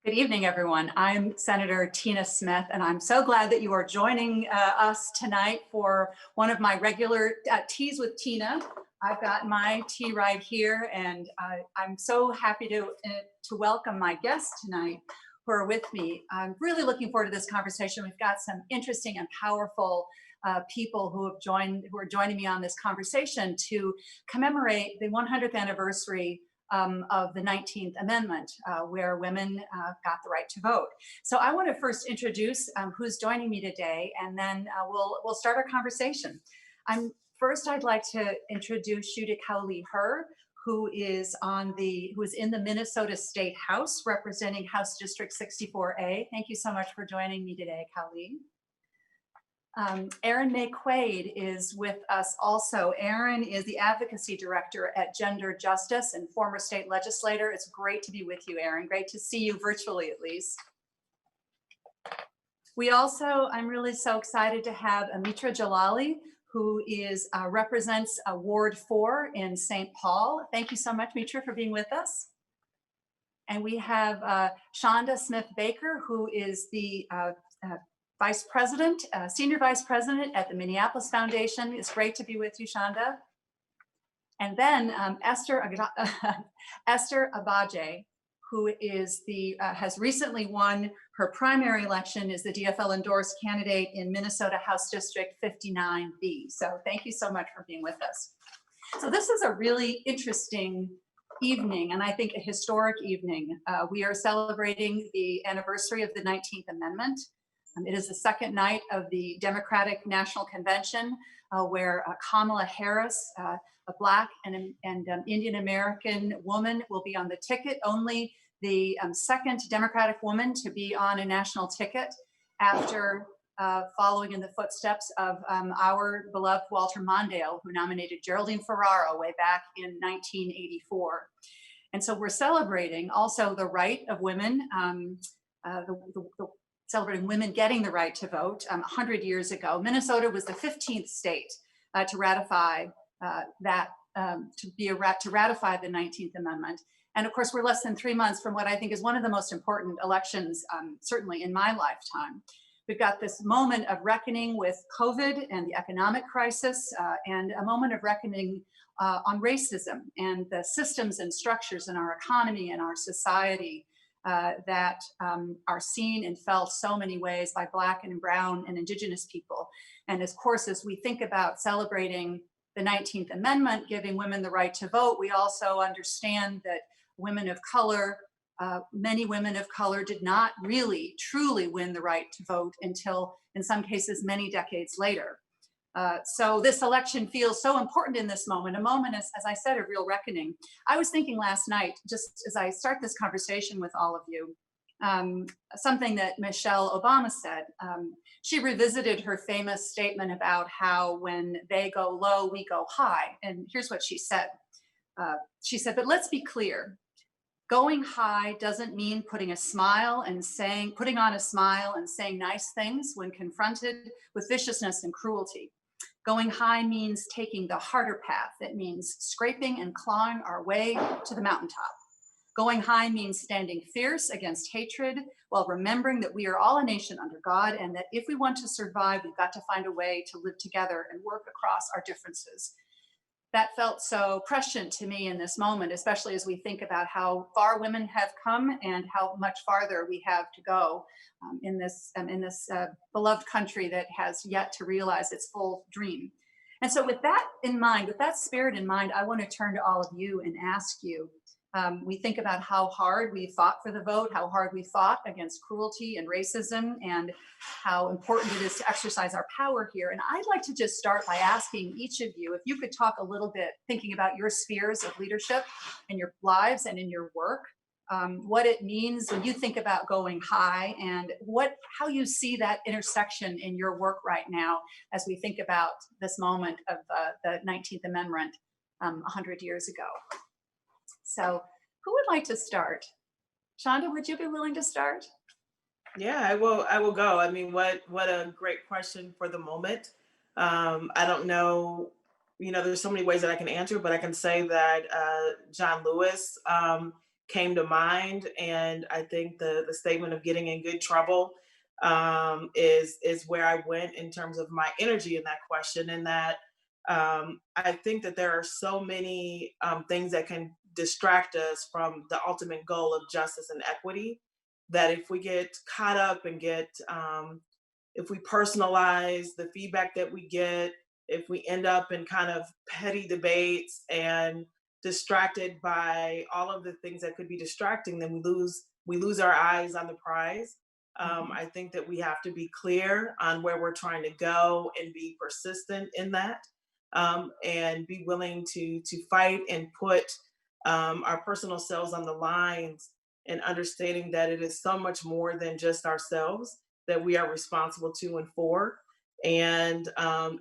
Good evening, everyone. I'm Senator Tina Smith, and I'm so glad that you are joining us tonight for one of my regular Teas with Tina. I've got my tea right here, and I'm so happy to welcome my guests tonight who are with me. I'm really looking forward to this conversation. We've got some interesting and powerful people who are joining me on this conversation to commemorate the 100th anniversary of the 19th Amendment, where women got the right to vote. So I want to first introduce who's joining me today, and then we'll start our conversation. First, I'd like to introduce you to Kaohly Her, who is in the Minnesota State House, representing House District 64A. Thank you so much for joining me today, Kaohly. Erin Maye Quade is with us also. Erin is the Advocacy Director at Gender Justice and former state legislator. It's great to be with you, Erin. Great to see you virtually, at least. I'm really so excited to have Mitra Jalali, who represents Ward 4 in St. Paul. Thank you so much, Mitra, for being with us. And we have Chandra Smith Baker, who is the Senior Vice President at the Minneapolis Foundation. It's great to be with you, Shonda. And then Esther Agbaje, who has recently won her primary election, is the DFL endorsed candidate in Minnesota House District 59B. So thank you so much for being with us. So this is a really interesting evening, and I think a historic evening. We are celebrating the anniversary of the 19th Amendment. It is the second night of the Democratic National Convention, where Kamala Harris, a Black and Indian American woman, will be on the ticket. Only the second Democratic woman to be on a national ticket, after following in the footsteps of our beloved Walter Mondale, who nominated Geraldine Ferraro way back in 1984. And so we're celebrating also the right of women, celebrating women getting the right to vote. 100 years ago, Minnesota was the 15th state to ratify to ratify the 19th Amendment. And of course, we're less than 3 months from what I think is one of the most important elections, certainly in my lifetime. We've got this moment of reckoning with COVID and the economic crisis, and a moment of reckoning on racism and the systems and structures in our economy and our society that are seen and felt so many ways by Black and Brown and Indigenous people. And of course, as we think about celebrating the 19th Amendment, giving women the right to vote, we also understand that women of color, many women of color, did not really truly win the right to vote until, in some cases, many decades later. So this election feels so important in this moment, a moment, as I said, of real reckoning. I was thinking last night, just as I start this conversation with all of you, something that Michelle Obama said. She revisited her famous statement about how when they go low, we go high. And here's what she said. She said, but let's be clear. Going high doesn't mean putting on a smile and saying nice things when confronted with viciousness and cruelty. Going high means taking the harder path. It means scraping and clawing our way to the mountaintop. Going high means standing fierce against hatred while remembering that we are all a nation under God, and that if we want to survive, we've got to find a way to live together and work across our differences. That felt so prescient to me in this moment, especially as we think about how far women have come and how much farther we have to go in this beloved country that has yet to realize its full dream. And so with that in mind, with that spirit in mind, I want to turn to all of you and ask you, we think about how hard we fought for the vote, how hard we fought against cruelty and racism, and how important it is to exercise our power here. And I'd like to just start by asking each of you if you could talk a little bit, thinking about your spheres of leadership in your lives and in your work, what it means when you think about going high, and how you see that intersection in your work right now as we think about this moment of the 19th Amendment 100 years ago. So who would like to start? Shonda, would you be willing to start? Yeah, I will go. I mean, what a great question for the moment. I don't know, there's so many ways that I can answer, but I can say that John Lewis came to mind. And I think the statement of getting in good trouble is where I went in terms of my energy in that question. And that I think that there are so many things that can distract us from the ultimate goal of justice and equity, that if we get caught up and get if we personalize the feedback that we get, if we end up in kind of petty debates and distracted by all of the things that could be distracting, then we lose our eyes on the prize. Mhm. I think that we have to be clear on where we're trying to go and be persistent in that, and be willing to fight and put our personal selves on the lines, and understanding that it is so much more than just ourselves that we are responsible to and for. And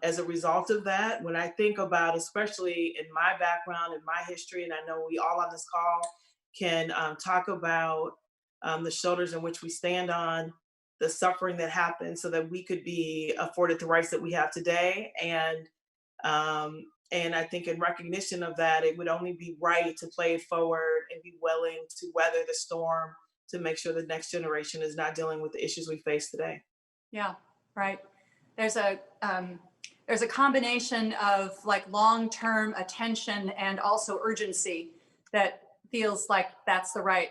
as a result of that, when I think about, especially in my background and my history, and I know we all on this call can talk about the shoulders in which we stand on, the suffering that happened so that we could be afforded the rights that we have today. And I think in recognition of that, it would only be right to play it forward and be willing to weather the storm to make sure the next generation is not dealing with the issues we face today. Yeah, right. There's a there's a combination of like long-term attention and also urgency that feels like that's the right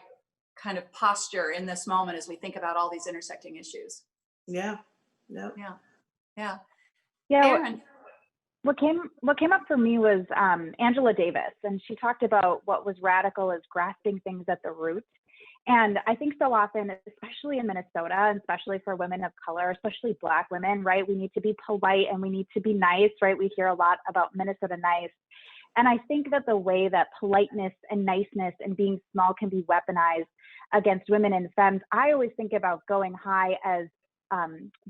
kind of posture in this moment as we think about all these intersecting issues. Yeah. Yep. Yeah, yeah. Yeah, Erin, what came up for me was Angela Davis, and she talked about what was radical as grasping things at the root. And I think so often, especially in Minnesota, and especially for women of color, especially Black women, right? We need to be polite and we need to be nice, right? We hear a lot about Minnesota nice. And I think that the way that politeness and niceness and being small can be weaponized against women and femmes, I always think about going high as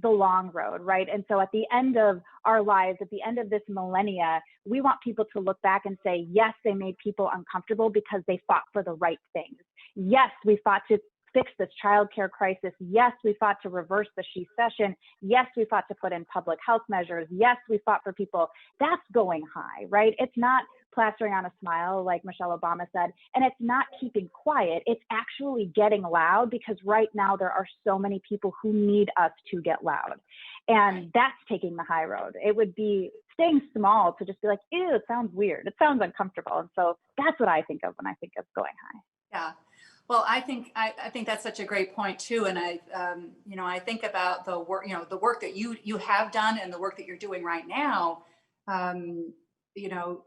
the long road, right? And so at the end of our lives, at the end of this millennia, we want people to look back and say, yes, they made people uncomfortable because they fought for the right things. Yes, we fought to fix this childcare crisis. Yes, we fought to reverse the she-cession. Yes, we fought to put in public health measures. Yes, we fought for people. That's going high, right? It's not plastering on a smile, like Michelle Obama said, and it's not keeping quiet. It's actually getting loud, because right now there are so many people who need us to get loud. And that's taking the high road. It would be staying small to just be like, ew, it sounds weird. It sounds uncomfortable. And so that's what I think of when I think of going high. yeah. Well, I think that's such a great point too, and I think about the work, the work that you have done and the work that you're doing right now. Um, you know,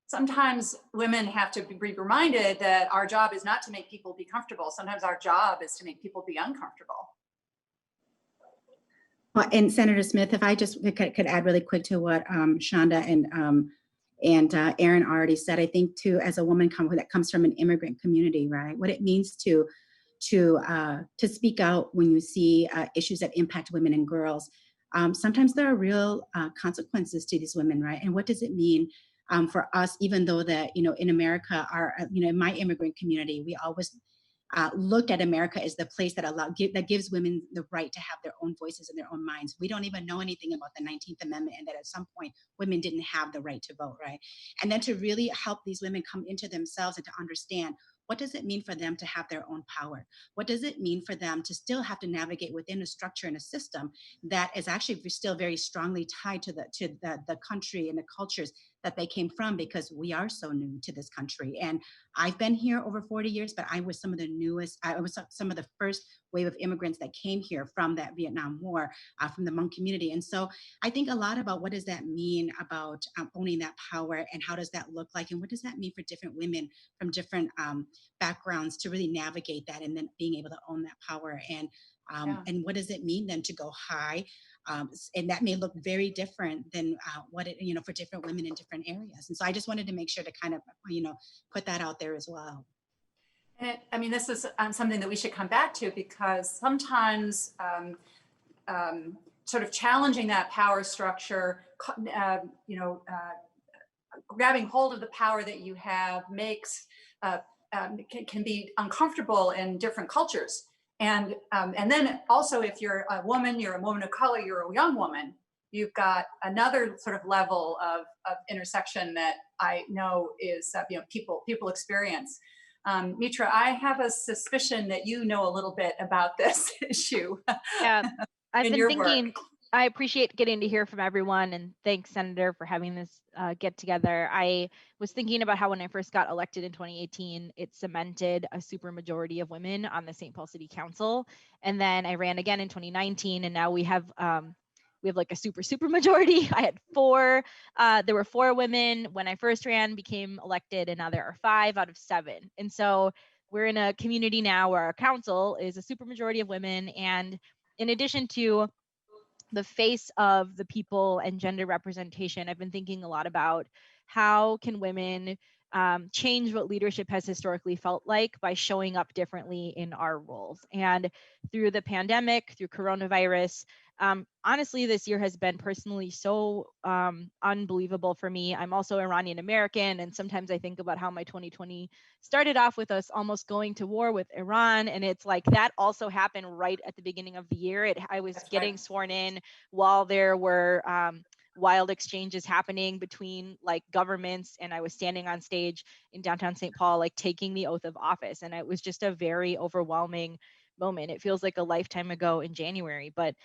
Sometimes women have to be reminded that our job is not to make people be comfortable. Sometimes our job is to make people be uncomfortable. Well, and Senator Smith, if I just could add really quick to what Shonda and Erin already said, I think too, as a woman that comes from an immigrant community, right, what it means to speak out when you see issues that impact women and girls. Sometimes there are real consequences to these women, right? And what does it mean for us, even though that, in America, in my immigrant community, we always looked at America as the place that gives women the right to have their own voices and their own minds. We don't even know anything about the 19th Amendment, and that at some point women didn't have the right to vote, right? And then to really help these women come into themselves and to understand, what does it mean for them to have their own power? What does it mean for them to still have to navigate within a structure and a system that is actually still very strongly tied to the country and the cultures that they came from, because we are so new to this country. And I've been here over 40 years, but I was some of the first wave of immigrants that came here from that Vietnam War, from the Hmong community. And so I think a lot about what does that mean about owning that power, and how does that look like, and what does that mean for different women from different backgrounds to really navigate that, and then being able to own that power. And what does it mean then to go high? And that may look very different than for different women in different areas. And so I just wanted to make sure to kind of, put that out there as well. And this is something that we should come back to, because sometimes sort of challenging that power structure, grabbing hold of the power that you have makes can be uncomfortable in different cultures. And then also, if you're a woman of color, you're a young woman, you've got another sort of level of intersection that I know is people experience. Mitra, I have a suspicion that you know a little bit about this issue Yeah, I've in been your thinking, work. I appreciate getting to hear from everyone, and thanks, Senator, for having this get together. I was thinking about how when I first got elected in 2018, it cemented a supermajority of women on the St. Paul City Council. And then I ran again in 2019, and now we have like a super majority. I had there were 4 women when I first ran, became elected, and now there are 5 out of 7. And so we're in a community now where our council is a supermajority of women. And in addition to the face of the people and gender representation, I've been thinking a lot about how can women change what leadership has historically felt like by showing up differently in our roles. And through the pandemic, through coronavirus, honestly, this year has been personally so unbelievable for me. I'm also Iranian American, and sometimes I think about how my 2020 started off with us almost going to war with Iran, and it's like that also happened right at the beginning of the year. I was getting sworn in while there were wild exchanges happening between like governments, and I was standing on stage in downtown St. Paul, like taking the oath of office, and it was just a very overwhelming moment. It feels like a lifetime ago in January, but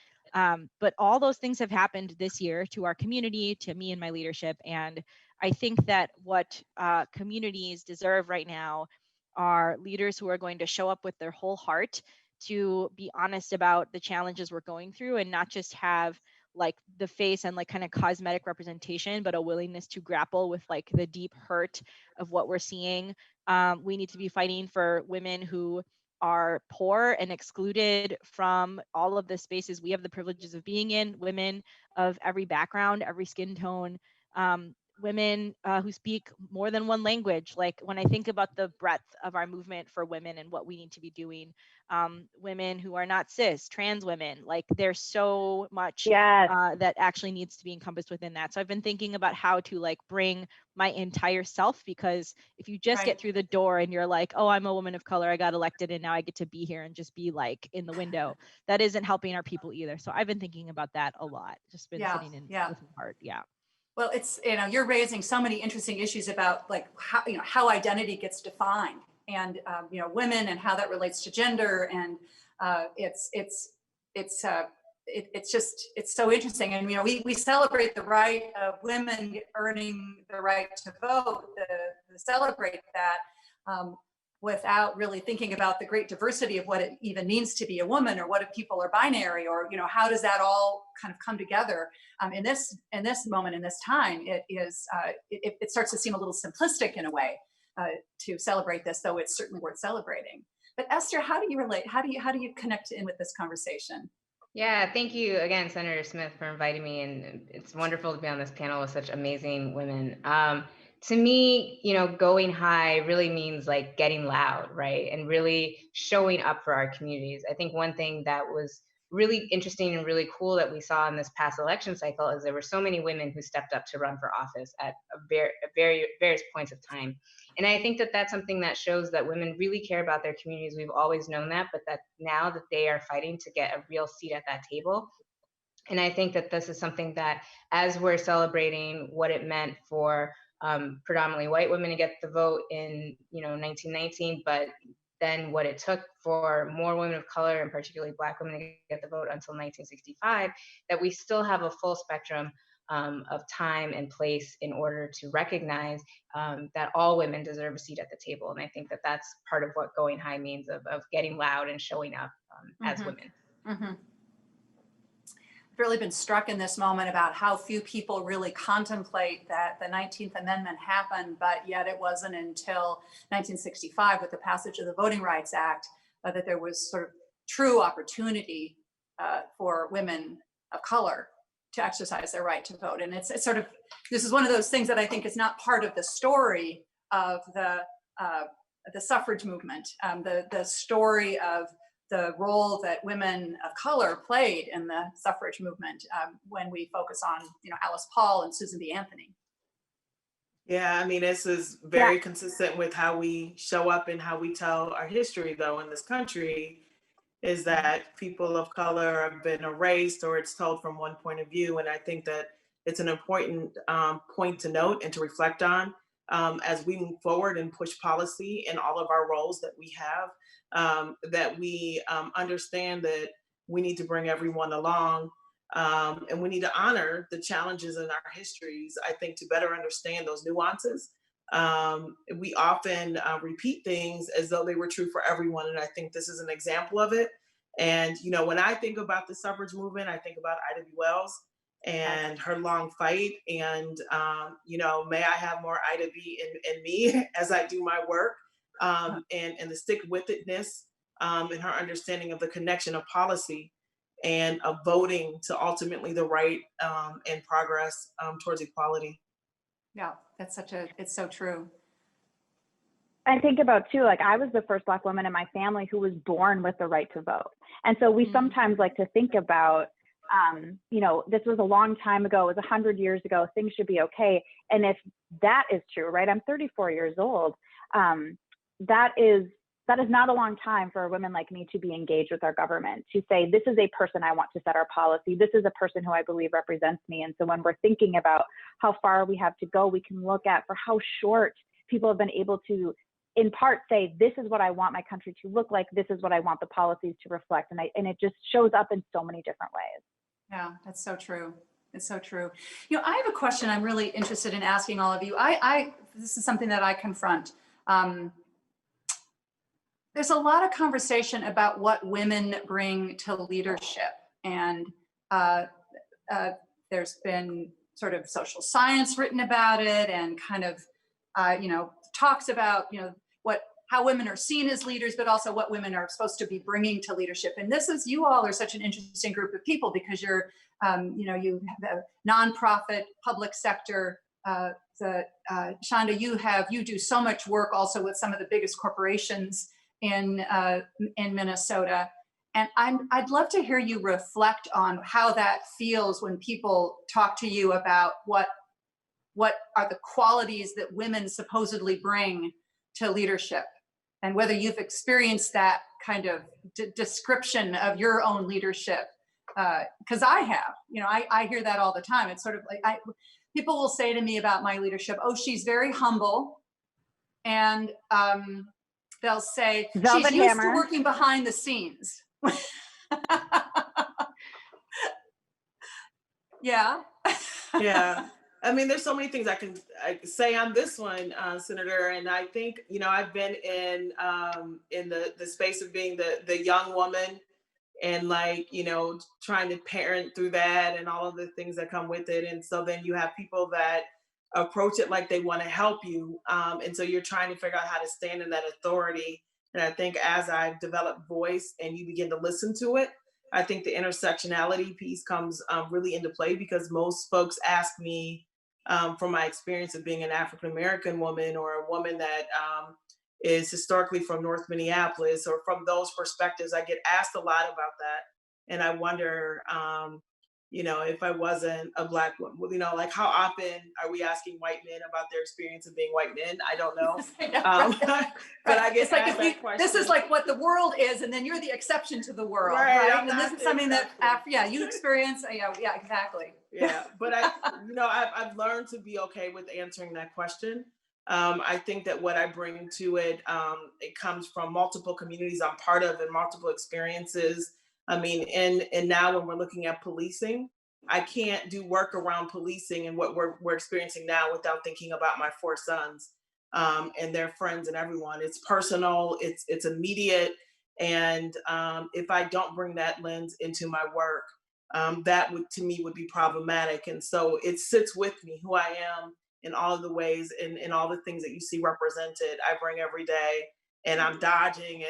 all those things have happened this year to our community, to me and my leadership. And I think that what communities deserve right now are leaders who are going to show up with their whole heart to be honest about the challenges we're going through, and not just have like the face and like kind of cosmetic representation, but a willingness to grapple with like the deep hurt of what we're seeing. We need to be fighting for women who are poor and excluded from all of the spaces we have the privileges of being in, women of every background, every skin tone, women who speak more than one language. Like when I think about the breadth of our movement for women and what we need to be doing, women who are not cis, trans women, like there's so much that actually needs to be encompassed within that. So I've been thinking about how to like bring my entire self, because if you just get through the door and you're like, oh, I'm a woman of color, I got elected and now I get to be here and just be like in the window, that isn't helping our people either. So I've been thinking about that a lot, just been sitting in with my heart. Yeah. Well, it's, you're raising so many interesting issues about like how, how identity gets defined, and, women and how that relates to gender. And it's so interesting. And, we celebrate the right of women earning the right to vote, to celebrate that, without really thinking about the great diversity of what it even means to be a woman, or what if people are binary, or how does that all kind of come together in this moment, in this time. It starts to seem a little simplistic in a way to celebrate this, though it's certainly worth celebrating. But Esther, how do you relate? How do you connect in with this conversation? Yeah, thank you again, Senator Smith, for inviting me, and it's wonderful to be on this panel with such amazing women. To me, going high really means like getting loud, right? And really showing up for our communities. I think one thing that was really interesting and really cool that we saw in this past election cycle is there were so many women who stepped up to run for office at various points of time. And I think that that's something that shows that women really care about their communities. We've always known that, but that now that they are fighting to get a real seat at that table. And I think that this is something that, as we're celebrating what it meant for predominantly white women to get the vote in 1919, but then what it took for more women of color, and particularly Black women, to get the vote until 1965, that we still have a full spectrum of time and place in order to recognize that all women deserve a seat at the table. And I think that that's part of what going high means, of getting loud and showing up as women. Mm-hmm. I've really been struck in this moment about how few people really contemplate that the 19th Amendment happened, but yet it wasn't until 1965 with the passage of the Voting Rights Act that there was sort of true opportunity for women of color to exercise their right to vote. And it's sort of, this is one of those things that I think is not part of the story of the suffrage movement, the story of the role that women of color played in the suffrage movement, when we focus on, Alice Paul and Susan B. Anthony. Yeah, I mean, this is very consistent with how we show up and how we tell our history, though, in this country, is that people of color have been erased, or it's told from one point of view. And I think that it's an important point to note and to reflect on, as we move forward and push policy in all of our roles that we have, that we understand that we need to bring everyone along. And we need to honor the challenges in our histories, I think, to better understand those nuances. We often repeat things as though they were true for everyone. And I think this is an example of it. And, you know, when I think about the suffrage movement, I think about Ida B. Wells and her long fight. And, you know, may I have more Ida B. in me as I do my work, and the stick with itness, and her understanding of the connection of policy and of voting to ultimately the right and progress towards equality. Yeah, it's so true. I think about too, like I was the first Black woman in my family who was born with the right to vote. And so we sometimes like to think about, you know, this was a long time ago, it was 100 years ago, things should be okay. And if that is true, right, I'm 34 years old, that is not a long time for women like me to be engaged with our government, to say, this is a person I want to set our policy. This is a person who I believe represents me. And so when we're thinking about how far we have to go, we can look at for how short people have been able to, in part, say, this is what I want my country to look like. This is what I want the policies to reflect. And it just shows up in so many different ways. Yeah, that's so true. It's so true. You know, I have a question I'm really interested in asking all of you. This is something that I confront. There's a lot of conversation about what women bring to leadership. And there's been sort of social science written about it and kind of, you know, talks about, you know, how women are seen as leaders, but also what women are supposed to be bringing to leadership. And you all are such an interesting group of people because you're, you know, you have a nonprofit, public sector, Chandra, you do so much work also with some of the biggest corporations in Minnesota. And I'd love to hear you reflect on how that feels when people talk to you about what are the qualities that women supposedly bring to leadership, and whether you've experienced that kind of description of your own leadership. Because I have, you know, I hear that all the time. It's sort of like, people will say to me about my leadership, oh, she's very humble. And they'll say, Velvet she's used hammer. to working behind the scenes. Yeah. Yeah. I mean, there's so many things I can say on this one, Senator. And I think, you know, I've been in the space of being the young woman and like, you know, trying to parent through that and all of the things that come with it. And so then you have people that approach it like they want to help you. And so you're trying to figure out how to stand in that authority. And I think as I've developed voice and you begin to listen to it, I think the intersectionality piece comes really into play because most folks ask me, from my experience of being an African-American woman or a woman that is historically from North Minneapolis, or from those perspectives, I get asked a lot about that. And I wonder, you know, if I wasn't a Black woman, you know, like how often are we asking white men about their experience of being white men? I don't know. But I guess like this is like what the world is, and then you're the exception to the world, right? And this is something that, yeah, you experience. Yeah, exactly. Yeah, but I've learned to be okay with answering that question. I think that what I bring to it, it comes from multiple communities I'm part of and multiple experiences. I mean, and now when we're looking at policing, I can't do work around policing and what we're experiencing now without thinking about my 4 sons and their friends and everyone. It's personal, it's immediate, and if I don't bring that lens into my work, that would to me would be problematic. And so it sits with me who I am in all of the ways and all the things that you see represented. I bring every day. And I'm dodging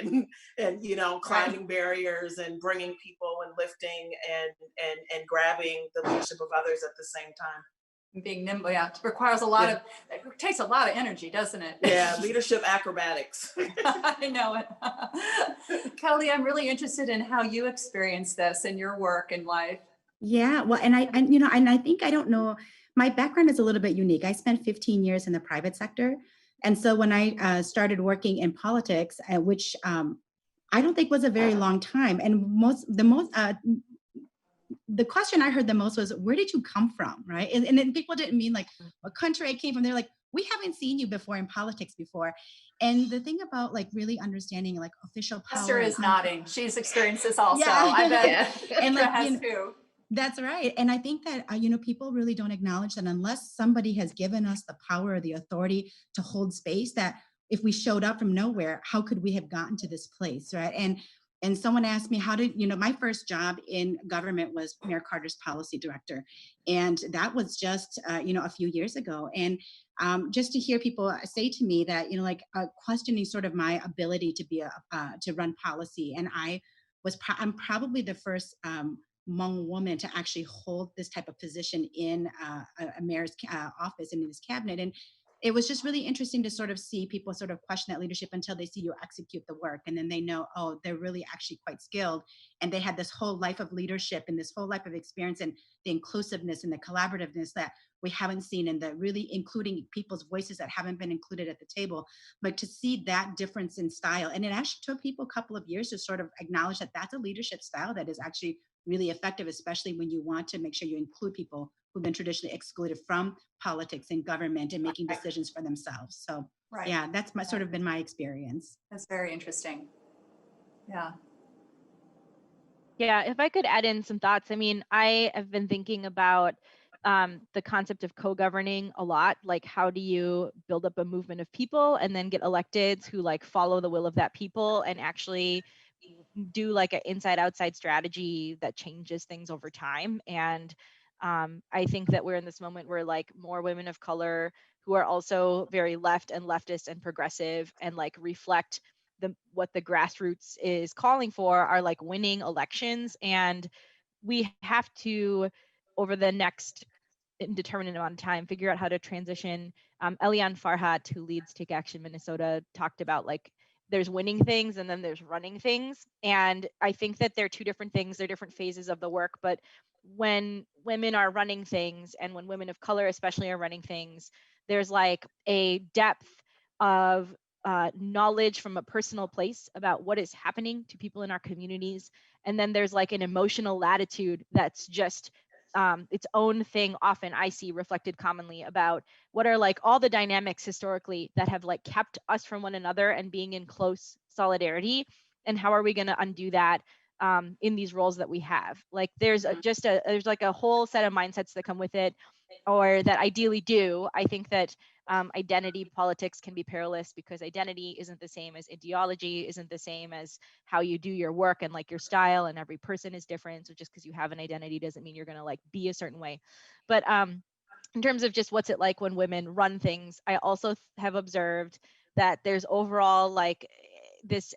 and you know, climbing barriers and bringing people and lifting and grabbing the leadership of others at the same time. Being nimble, yeah, it requires a lot of, it takes a lot of energy, doesn't it? Yeah, leadership acrobatics. I know it. Kaohly, I'm really interested in how you experience this in your work and life. Yeah, well, and I think, I don't know, my background is a little bit unique. I spent 15 years in the private sector. And so when I started working in politics, which I don't think was a very long time, and the question I heard the most was, where did you come from, right? And then people didn't mean like what country I came from. They're like, we haven't seen you before in politics before. And the thing about like really understanding like official power. Esther is nodding. She's experienced this also. Yeah. I bet Yeah. And Mitra like, has too. That's right. And I think that, people really don't acknowledge that unless somebody has given us the power or the authority to hold space, that if we showed up from nowhere, how could we have gotten to this place, right? And someone asked me, how did, my first job in government was Mayor Carter's policy director. And that was just, a few years ago. And just to hear people say to me that, questioning sort of my ability to be to run policy. And I'm probably the first Hmong woman to actually hold this type of position in a mayor's office and in his cabinet. And it was just really interesting to sort of see people sort of question that leadership until they see you execute the work. And then they know, oh, they're really actually quite skilled. And they had this whole life of leadership and this whole life of experience and the inclusiveness and the collaborativeness that we haven't seen, and the really including people's voices that haven't been included at the table. But to see that difference in style, and it actually took people a couple of years to sort of acknowledge that that's a leadership style that is actually really effective, especially when you want to make sure you include people who've been traditionally excluded from politics and government and making decisions for themselves. So yeah, that's sort of been my experience. That's very interesting. Yeah. Yeah, if I could add in some thoughts. I mean, I have been thinking about the concept of co-governing a lot. Like, how do you build up a movement of people and then get electeds who like follow the will of that people and actually do like an inside outside strategy that changes things over time. And I think that we're in this moment where like more women of color who are also very left and leftist and progressive and like reflect what the grassroots is calling for are like winning elections. And we have to, over the next indeterminate amount of time, figure out how to transition. Eliane Farhat, who leads Take Action Minnesota, talked about like there's winning things and then there's running things. And I think that they're two different things. They're different phases of the work. But when women are running things and when women of color especially are running things, there's like a depth of knowledge from a personal place about what is happening to people in our communities. And then there's like an emotional latitude that's just its own thing. Often I see reflected commonly about what are like all the dynamics historically that have like kept us from one another and being in close solidarity, and how are we going to undo that in these roles that we have. Like there's there's like a whole set of mindsets that come with it, or that ideally do. I think that identity politics can be perilous because identity isn't the same as ideology, isn't the same as how you do your work and like your style, and every person is different. So just because you have an identity doesn't mean you're going to like be a certain way. But in terms of just what's it like when women run things, I also have observed that there's overall like this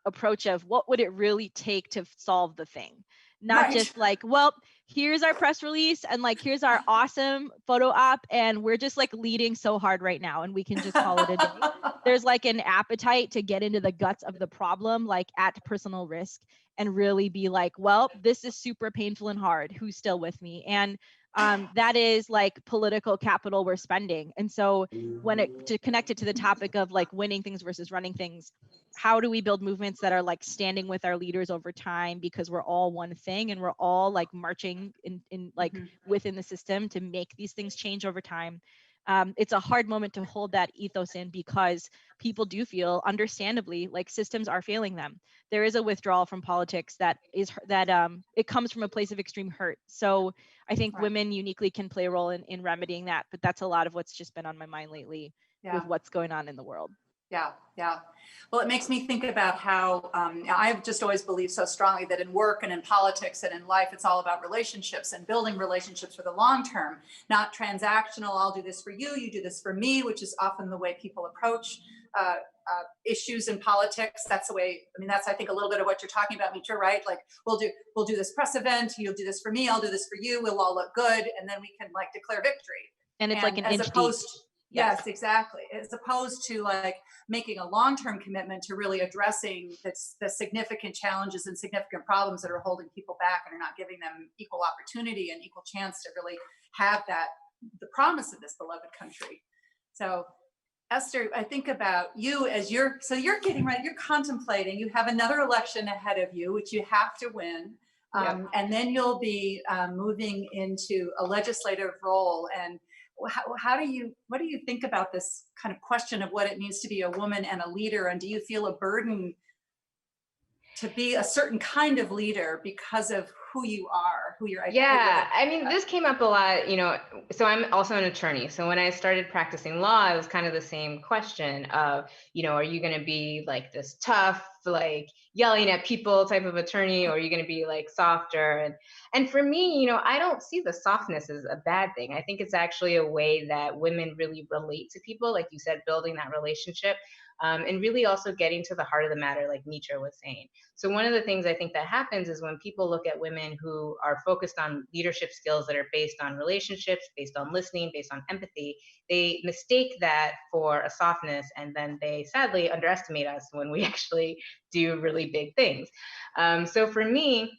approach of what would it really take to solve the thing, not just like, well, here's our press release and like here's our awesome photo op and we're just like leading so hard right now and we can just call it a day. There's like an appetite to get into the guts of the problem, like at personal risk, and really be like, well, this is super painful and hard, who's still with me? And that is like political capital we're spending. And so to connect it to the topic of like winning things versus running things, how do we build movements that are like standing with our leaders over time, because we're all one thing and we're all like marching in like within the system to make these things change over time. It's a hard moment to hold that ethos in because people do feel, understandably, like systems are failing them. There is a withdrawal from politics that it comes from a place of extreme hurt. So I think women uniquely can play a role in remedying that, but that's a lot of what's just been on my mind lately with what's going on in the world. Yeah. Well, it makes me think about how I've just always believed so strongly that in work and in politics and in life, it's all about relationships and building relationships for the long term, not transactional. I'll do this for you, you do this for me, which is often the way people approach issues in politics. That's the way. I mean, that's I think a little bit of what you're talking about, Mitra, right? Like we'll do this press event. You'll do this for me. I'll do this for you. We'll all look good, and then we can like declare victory. And it's like an inch deep. Yes, exactly. As opposed to like making a long-term commitment to really addressing the significant challenges and significant problems that are holding people back and are not giving them equal opportunity and equal chance to really have the promise of this beloved country. So Esther, I think about you as you're getting ready, you're contemplating, you have another election ahead of you, which you have to win. And then you'll be moving into a legislative role. And what do you think about this kind of question of what it means to be a woman and a leader? And do you feel a burden to be a certain kind of leader because of who you are, who you're? Yeah, I mean, this came up a lot, you know, so I'm also an attorney. So when I started practicing law, it was kind of the same question of, you know, are you going to be like this tough, like yelling at people type of attorney, or are you going to be like softer? And for me, you know, I don't see the softness as a bad thing. I think it's actually a way that women really relate to people, like you said, building that relationship. And really also getting to the heart of the matter, like Mitra was saying. So one of the things I think that happens is when people look at women who are focused on leadership skills that are based on relationships, based on listening, based on empathy, they mistake that for a softness, and then they sadly underestimate us when we actually do really big things. So for me,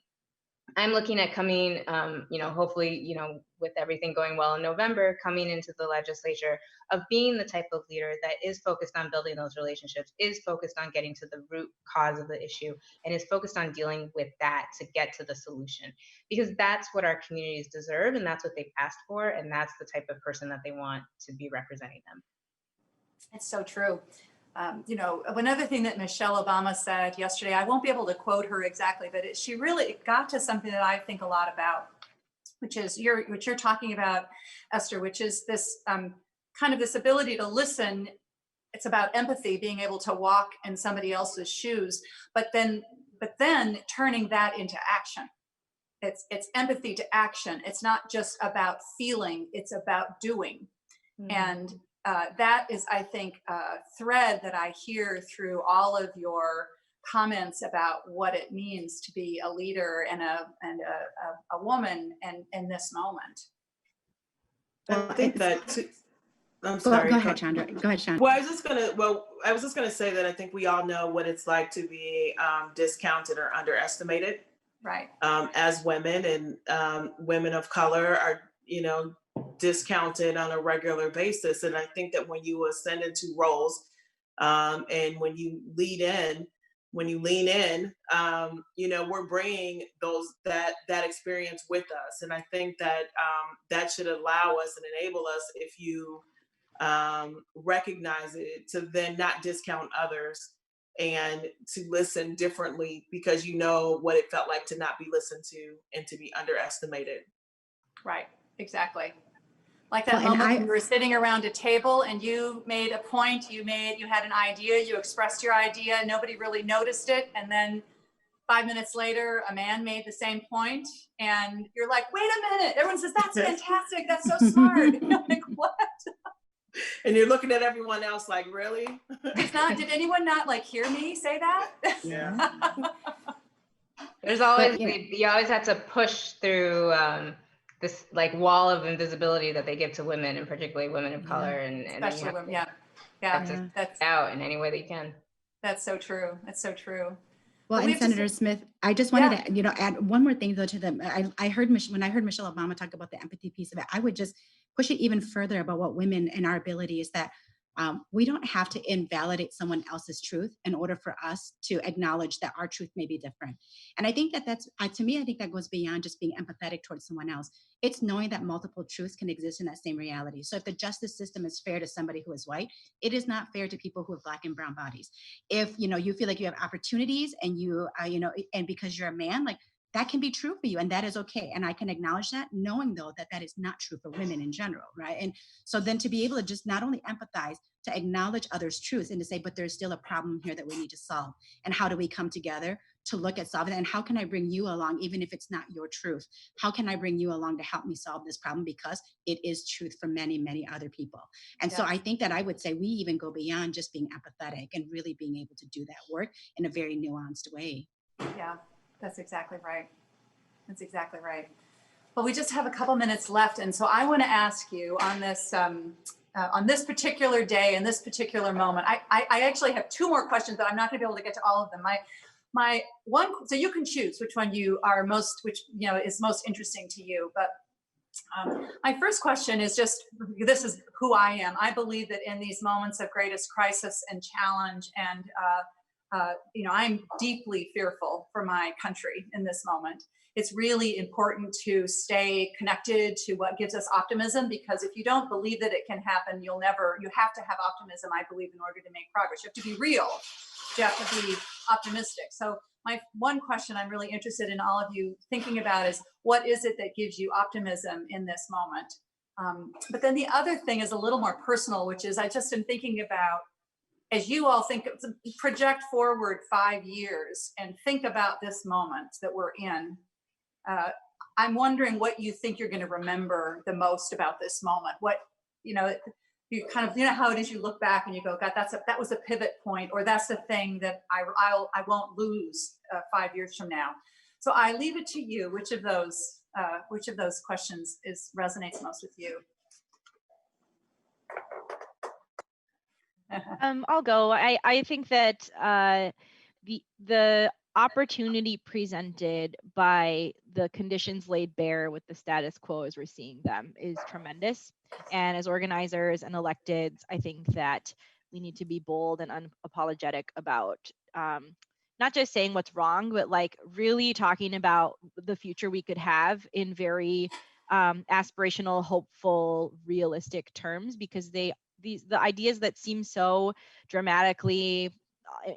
I'm looking at coming, you know, hopefully, you know, with everything going well in November, coming into the legislature, of being the type of leader that is focused on building those relationships, is focused on getting to the root cause of the issue, and is focused on dealing with that to get to the solution. Because that's what our communities deserve, and that's what they've asked for, and that's the type of person that they want to be representing them. It's so true. You know, another thing that Michelle Obama said yesterday, I won't be able to quote her exactly, but she really got to something that I think a lot about, which is what you're talking about, Esther, which is this kind of this ability to listen. It's about empathy, being able to walk in somebody else's shoes, but then turning that into action. It's empathy to action. It's not just about feeling, it's about doing. Mm-hmm. And that is, I think, a thread that I hear through all of your comments about what it means to be a leader and a woman in this moment. I think that too. I'm sorry. Go ahead, Chandra. Go ahead, Chandra. Well, I was just gonna say that I think we all know what it's like to be discounted or underestimated. Right. As women, and women of color are, you know, discounted on a regular basis. And I think that when you ascend into roles, and when you lean in, you know, we're bringing that experience with us. And I think that that should allow us and enable us, if you recognize it, to then not discount others and to listen differently, because you know what it felt like to not be listened to and to be underestimated. Right, exactly. Like that moment when you were sitting around a table and you made a point, you had an idea, you expressed your idea, nobody really noticed it. And then 5 minutes later, a man made the same point and you're like, wait a minute. Everyone says, that's fantastic. That's so smart. You're like, what? And you're looking at everyone else like, really? Did anyone not like hear me say that? Yeah. There's always, you always have to push through this like wall of invisibility that they give to women, and particularly women of color, and especially women. That's out in any way that you can. That's so true. That's so true. Well, and Senator Smith, I just wanted to, you know, add one more thing though to them. I heard when I heard Michelle Obama talk about the empathy piece of it, I would just push it even further about what women and our ability is that we don't have to invalidate someone else's truth in order for us to acknowledge that our truth may be different. And I think that's, to me, I think that goes beyond just being empathetic towards someone else. It's knowing that multiple truths can exist in that same reality. So if the justice system is fair to somebody who is white, it is not fair to people who have Black and brown bodies. If, you know, you feel like you have opportunities and you, you know, and because you're a man, like, that can be true for you, and that is okay. And I can acknowledge that, knowing though that that is not true for women in general, right? And so then to be able to just not only empathize, to acknowledge others' truths and to say, but there's still a problem here that we need to solve. And how do we come together to look at solving it? And how can I bring you along, even if it's not your truth? How can I bring you along to help me solve this problem? Because it is truth for many, many other people. And so I think that I would say we even go beyond just being empathetic and really being able to do that work in a very nuanced way. Yeah. That's exactly right. That's exactly right. Well, we just have a couple minutes left. And so I want to ask you on this particular day, in this particular moment, I actually have two more questions, but I'm not going to be able to get to all of them. My one, so you can choose which one you are which, you know, is most interesting to you. But my first question is just, this is who I am. I believe that in these moments of greatest crisis and challenge and I'm deeply fearful for my country in this moment. It's really important to stay connected to what gives us optimism, because if you don't believe that it can happen, you have to have optimism, I believe, in order to make progress. You have to be real. You have to be optimistic. So my one question I'm really interested in all of you thinking about is, what is it that gives you optimism in this moment? But then the other thing is a little more personal, which is I just am thinking about, as you all project forward 5 years and think about this moment that we're in, I'm wondering what you think you're going to remember the most about this moment. What, you kind of, how it is you look back and you go, God, that was a pivot point, or that's the thing that I won't lose 5 years from now. So I leave it to you. Which of those questions resonates most with you? I'll go. I think that the opportunity presented by the conditions laid bare with the status quo as we're seeing them is tremendous. And as organizers and electeds, I think that we need to be bold and unapologetic about not just saying what's wrong, but like really talking about the future we could have in very aspirational, hopeful, realistic terms, because the ideas that seem so dramatically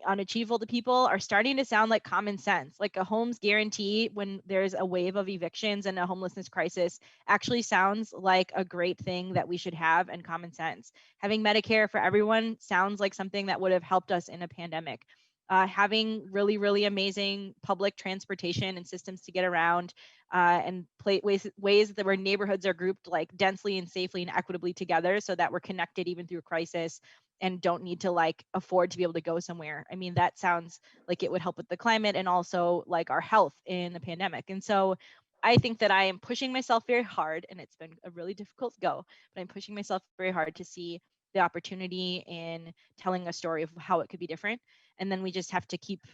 unachievable to people are starting to sound like common sense. Like a home's guarantee when there's a wave of evictions and a homelessness crisis actually sounds like a great thing that we should have, and common sense. Having Medicare for everyone sounds like something that would have helped us in a pandemic. Having really, really amazing public transportation and systems to get around, and ways that where neighborhoods are grouped like densely and safely and equitably together so that we're connected even through crisis and don't need to like afford to be able to go somewhere. I mean, that sounds like it would help with the climate and also like our health in the pandemic. And so I think that I am pushing myself very hard, and it's been a really difficult go, but I'm pushing myself very hard to see the opportunity in telling a story of how it could be different. And then we just have to keep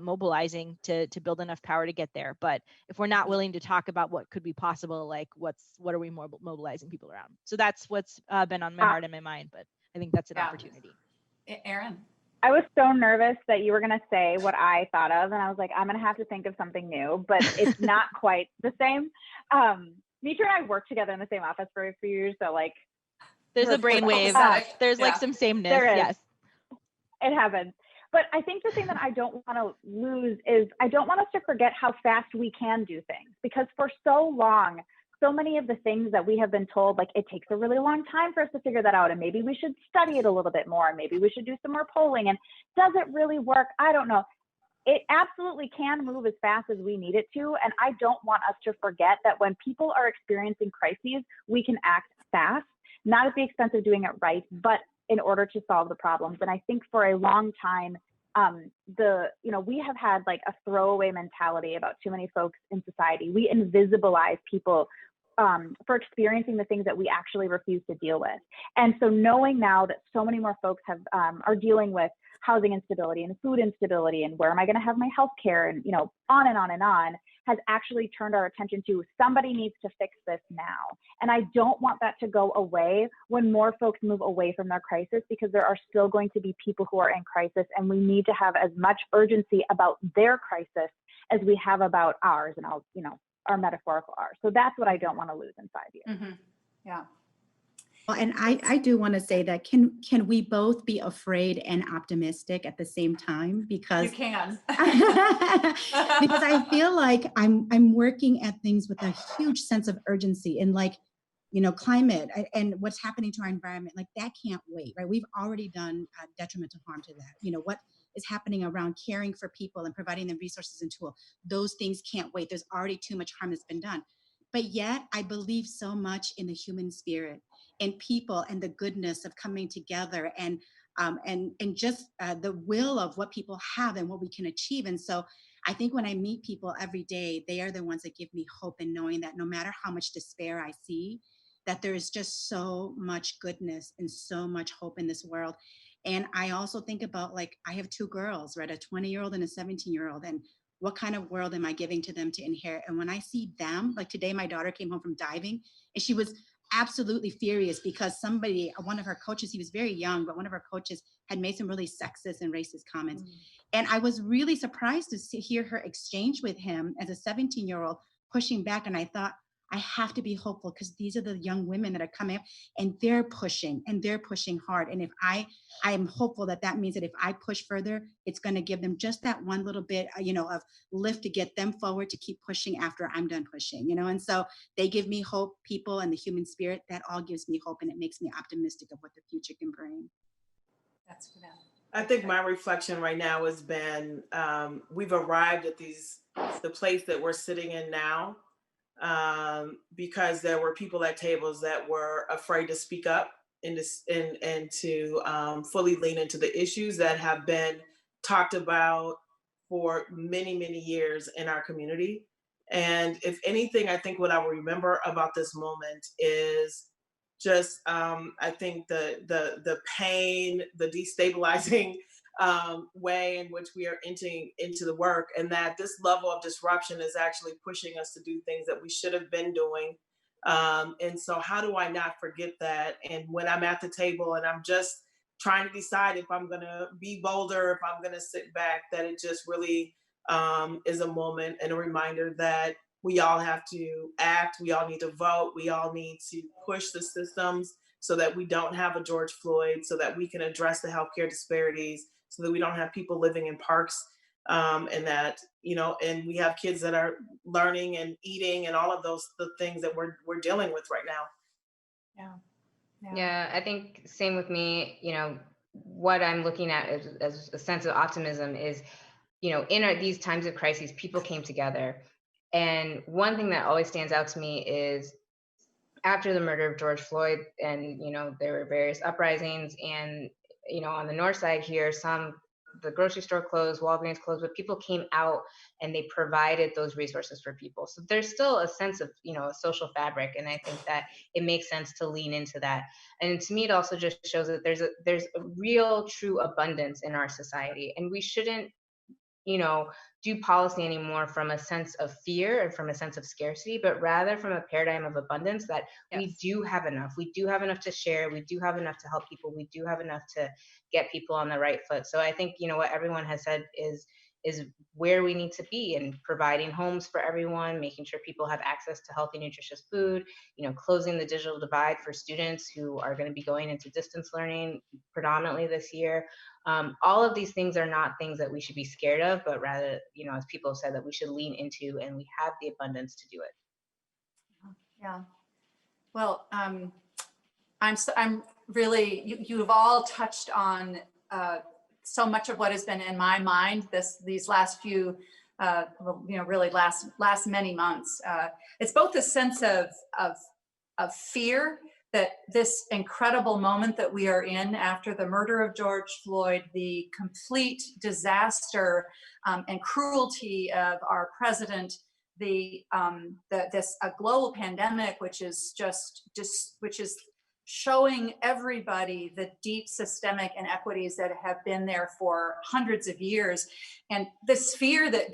mobilizing to build enough power to get there. But if we're not willing to talk about what could be possible, like what are we mobilizing people around? So that's what's been on my heart and my mind, but I think that's an opportunity. Erin? I was so nervous that you were going to say what I thought of, and I was like, I'm going to have to think of something new, but it's not quite the same. Mitra and I worked together in the same office for a few years, so like, there's a brainwave. There's like some sameness. Yes, it happens. But I think the thing that I don't want to lose is I don't want us to forget how fast we can do things, because for so long, so many of the things that we have been told, like it takes a really long time for us to figure that out, and maybe we should study it a little bit more, and maybe we should do some more polling, and does it really work? I don't know. It absolutely can move as fast as we need it to, and I don't want us to forget that when people are experiencing crises, we can act fast, not at the expense of doing it right, but in order to solve the problems. And I think for a long time, we have had like a throwaway mentality about too many folks in society. We invisibilize people for experiencing the things that we actually refuse to deal with. And so knowing now that so many more folks are dealing with housing instability and food instability and where am I going to have my health care and on and on and on, has actually turned our attention to somebody needs to fix this now. And I don't want that to go away when more folks move away from their crisis, because there are still going to be people who are in crisis, and we need to have as much urgency about their crisis as we have about ours and our metaphorical ours. So that's what I don't want to lose in 5 years. Mm-hmm. Yeah. Well, and I do want to say that can we both be afraid and optimistic at the same time? Because you can. Because I feel like I'm working at things with a huge sense of urgency, and like, climate and what's happening to our environment, like that can't wait, right? We've already done detrimental harm to that. What is happening around caring for people and providing them resources and tools, those things can't wait. There's already too much harm that's been done. But yet I believe so much in the human spirit and people and the goodness of coming together and just the will of what people have and what we can achieve. And so I think when I meet people every day, they are the ones that give me hope, and knowing that no matter how much despair I see, that there is just so much goodness and so much hope in this world. And I also think about, like, I have two girls, right? A 20-year-old and a 17-year-old. And what kind of world am I giving to them to inherit? And when I see them, like today, my daughter came home from diving and she was absolutely furious because one of her coaches, he was very young, but one of her coaches had made some really sexist and racist comments. And I was really surprised to hear her exchange with him as a 17-year-old pushing back. And I thought, I have to be hopeful because these are the young women that are coming up and they're pushing hard. And if I am hopeful that means that if I push further, it's going to give them just that one little bit, of lift to get them forward to keep pushing after I'm done pushing, And so they give me hope, people and the human spirit, that all gives me hope. And it makes me optimistic of what the future can bring. That's for them. I think my reflection right now has been, we've arrived at the place that we're sitting in now, because there were people at tables that were afraid to speak up and to fully lean into the issues that have been talked about for many, many years in our community. And if anything, I think what I will remember about this moment is just, I think the pain, the destabilizing way in which we are entering into the work, and that this level of disruption is actually pushing us to do things that we should have been doing. And so how do I not forget that? And when I'm at the table and I'm just trying to decide if I'm going to be bolder, if I'm going to sit back, that it just really is a moment and a reminder that we all have to act, we all need to vote, we all need to push the systems so that we don't have a George Floyd, so that we can address the healthcare disparities, so that we don't have people living in parks, and that, and we have kids that are learning and eating and all of the things that we're dealing with right now. Yeah, I think same with me. What I'm looking at as a sense of optimism is, in these times of crises, people came together. And one thing that always stands out to me is after the murder of George Floyd, and, there were various uprisings, and, on the north side here, the grocery store closed, Walgreens closed, but people came out and they provided those resources for people. So there's still a sense of, a social fabric. And I think that it makes sense to lean into that. And to me, it also just shows that there's a real, true abundance in our society. And we shouldn't, do policy anymore from a sense of fear and from a sense of scarcity, but rather from a paradigm of abundance, that we do have enough. We do have enough to share. We do have enough to help people. We do have enough to get people on the right foot. So I think, what everyone has said is where we need to be, in providing homes for everyone, making sure people have access to healthy, nutritious food, closing the digital divide for students who are going to be going into distance learning predominantly this year. All of these things are not things that we should be scared of, but rather, as people have said, that we should lean into, and we have the abundance to do it. Yeah. Well, I'm really, you've all touched on so much of what has been in my mind these last few, really last many months. It's both a sense of fear that this incredible moment that we are in after the murder of George Floyd, the complete disaster and cruelty of our president, this global pandemic, which is which is showing everybody the deep systemic inequities that have been there for hundreds of years, and this fear that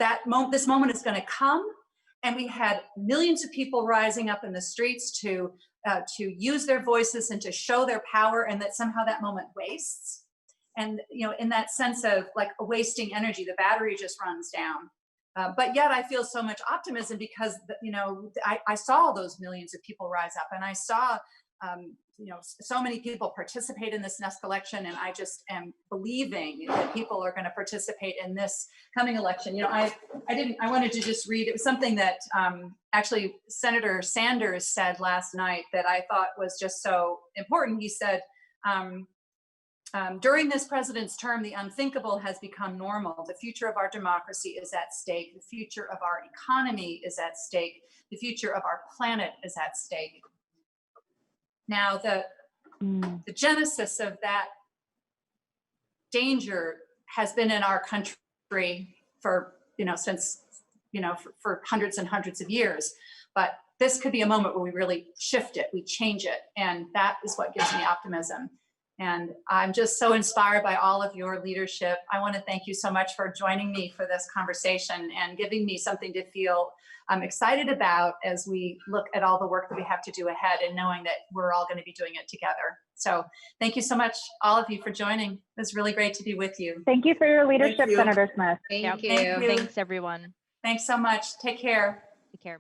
this moment is going to come. And we had millions of people rising up in the streets to use their voices and to show their power, and that somehow that moment wastes. And, in that sense of like wasting energy, the battery just runs down. But yet I feel so much optimism because, I saw those millions of people rise up, and I saw, so many people participate in this next election, and I just am believing that people are going to participate in this coming election. I wanted to just read, it was something that actually Senator Sanders said last night that I thought was just so important. He said, during this president's term, the unthinkable has become normal. The future of our democracy is at stake. The future of our economy is at stake. The future of our planet is at stake. Now, the genesis of that danger has been in our country for, since, for hundreds and hundreds of years. But this could be a moment where we really shift it, we change it. And that is what gives me optimism. And I'm just so inspired by all of your leadership. I want to thank you so much for joining me for this conversation and giving me something to feel excited about as we look at all the work that we have to do ahead, and knowing that we're all going to be doing it together. So thank you so much, all of you, for joining. It was really great to be with you. Thank you for your leadership, you. Senator Smith. Thank Yep. you. Thank you. Thanks, everyone. Thanks so much. Take care. Take care.